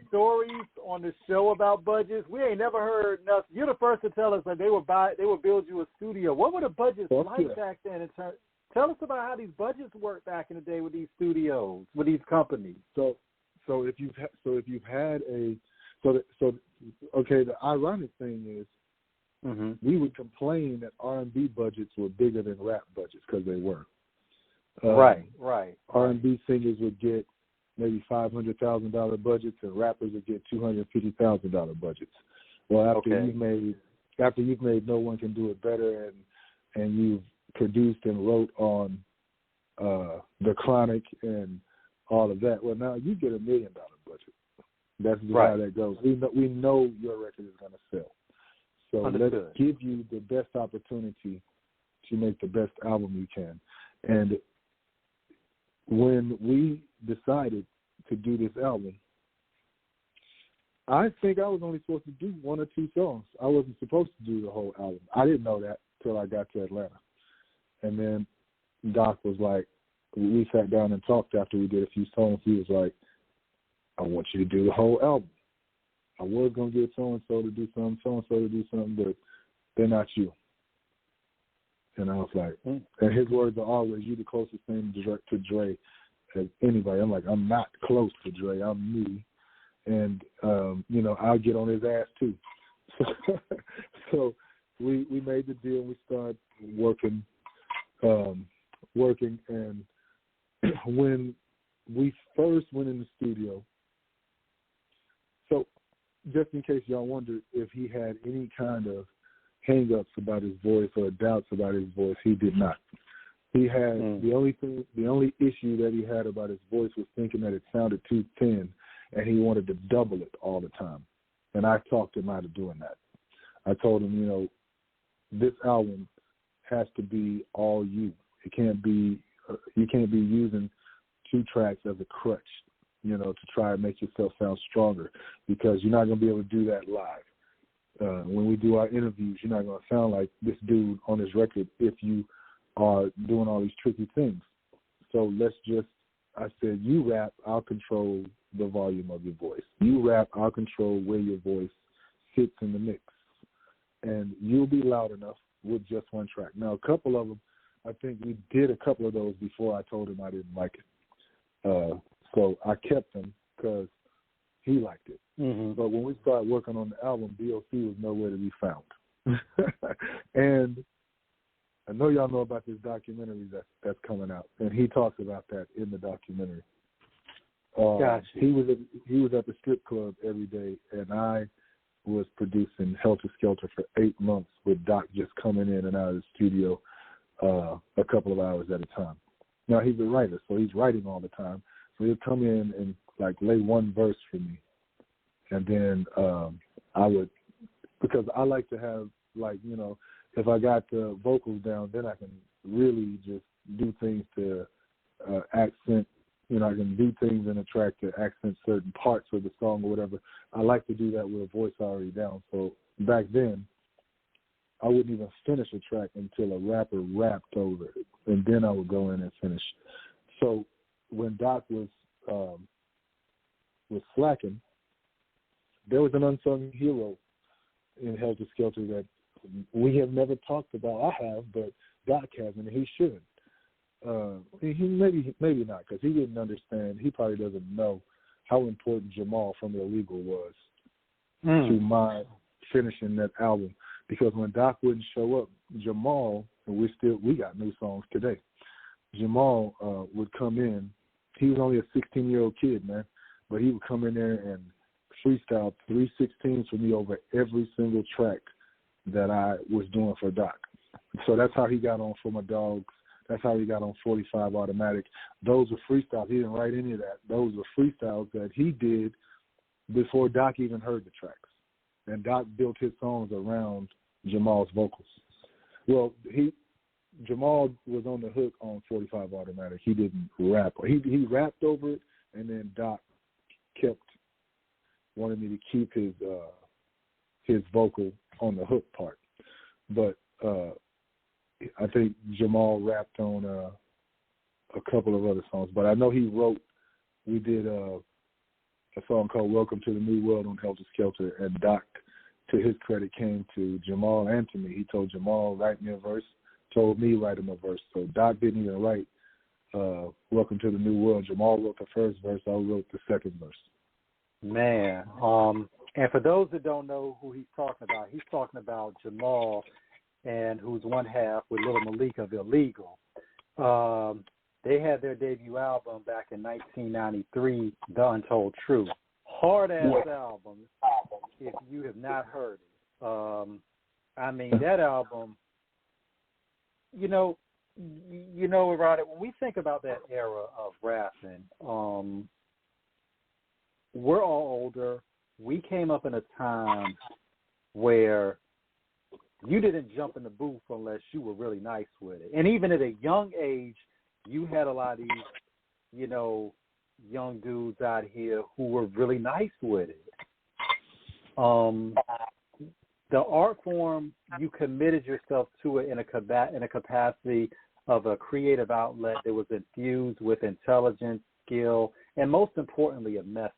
stories on the show about budgets. We ain't never heard nothing. You're the first to tell us that they would build you a studio. What were the budgets like back then? Tell us about how these budgets worked back in the day with these studios, with these companies. So if you've had the ironic thing is, we would complain that R&B budgets were bigger than rap budgets because they were. Right. R&B singers would get maybe $500,000 budgets, and rappers would get $250,000 budgets. Well, after you've made No One Can Do It Better, and you've produced and wrote on The Chronic and all of that, well, now you get $1 million budget. That's just how that goes. We know your record is going to sell. So let's give you the best opportunity to make the best album you can. And when we decided to do this album, I think I was only supposed to do 1 or 2 songs. I wasn't supposed to do the whole album. I didn't know that till I got to Atlanta. And then Doc was like, we sat down and talked after we did a few songs. He was like, I want you to do the whole album. I was going to get so-and-so to do something, so-and-so to do something, but they're not you. And I was like, and his words are always, you the closest thing to Dre as anybody. I'm like, I'm not close to Dre. I'm me. And, I'll get on his ass too. So we made the deal. We started working. And when we first went in the studio, so just in case y'all wondered if he had any kind of hang-ups about his voice or doubts about his voice, he did not. He had the only issue that he had about his voice was thinking that it sounded too thin, and he wanted to double it all the time. And I talked him out of doing that. I told him, this album has to be all you. It can't be you can't be using 2 tracks as a crutch, to try and make yourself sound stronger, because you're not going to be able to do that live. When we do our interviews, you're not going to sound like this dude on his record if you are doing all these tricky things. So I said, you rap, I'll control the volume of your voice. You rap, I'll control where your voice sits in the mix. And you'll be loud enough with just 1 track. Now, a couple of them, I think we did a couple of those before I told him I didn't like it. So I kept them because he liked it. But when we started working on the album, D.O.C. was nowhere to be found. And I know y'all know about this documentary that's coming out, and he talks about that in the documentary. Gotcha. He was at the strip club every day, and I was producing Helter Skelter for 8 months with Doc just coming in and out of the studio a couple of hours at a time. Now, he's a writer, so he's writing all the time. So he'll come in and, lay 1 verse for me. And then I would, because I like to have, if I got the vocals down, then I can really just do things to accent, I can do things in a track to accent certain parts of the song or whatever. I like to do that with a voice already down. So back then, I wouldn't even finish a track until a rapper rapped over it, and then I would go in and finish. So when Doc was slacking, there was an unsung hero in Helter Skelter that we have never talked about. I have, but Doc hasn't, and he should. He maybe not, because he didn't understand. He probably doesn't know how important Jamal from Illegal was to my finishing that album. Because when Doc wouldn't show up, Jamal, and we got new songs today. Jamal would come in. He was only a 16-year-old kid, man, but he would come in there and freestyle 3/16s for me over every single track that I was doing for Doc. So that's how he got on For My Dogs. That's how he got on 45 Automatic. Those were freestyles. He didn't write any of that. Those were freestyles that he did before Doc even heard the tracks. And Doc built his songs around Jamal's vocals. Well, Jamal was on the hook on 45 Automatic. He didn't rap. He rapped over it, and then Doc wanted me to keep his vocal on the hook part. But I think Jamal rapped on a couple of other songs. But I know he a song called Welcome to the New World on Helter Skelter, and Doc, to his credit, came to Jamal and to me. He told Jamal, write me a verse, told me, write him a verse. So Doc didn't even write Welcome to the New World. Jamal wrote the first verse, I wrote the second verse. Man, and for those that don't know who he's talking about Jamal, and who's one half with Little Malik of Illegal. They had their debut album back in 1993, The Untold Truth. Hard-ass album, if you have not heard it. I mean, that album, you know, Erotic, when we think about that era of rapping, we're all older. We came up in a time where you didn't jump in the booth unless you were really nice with it. And even at a young age, you had a lot of these, you know, young dudes out here who were really nice with it. The art form, you committed yourself to it in a capacity of a creative outlet that was infused with intelligence, skill, and most importantly, a message.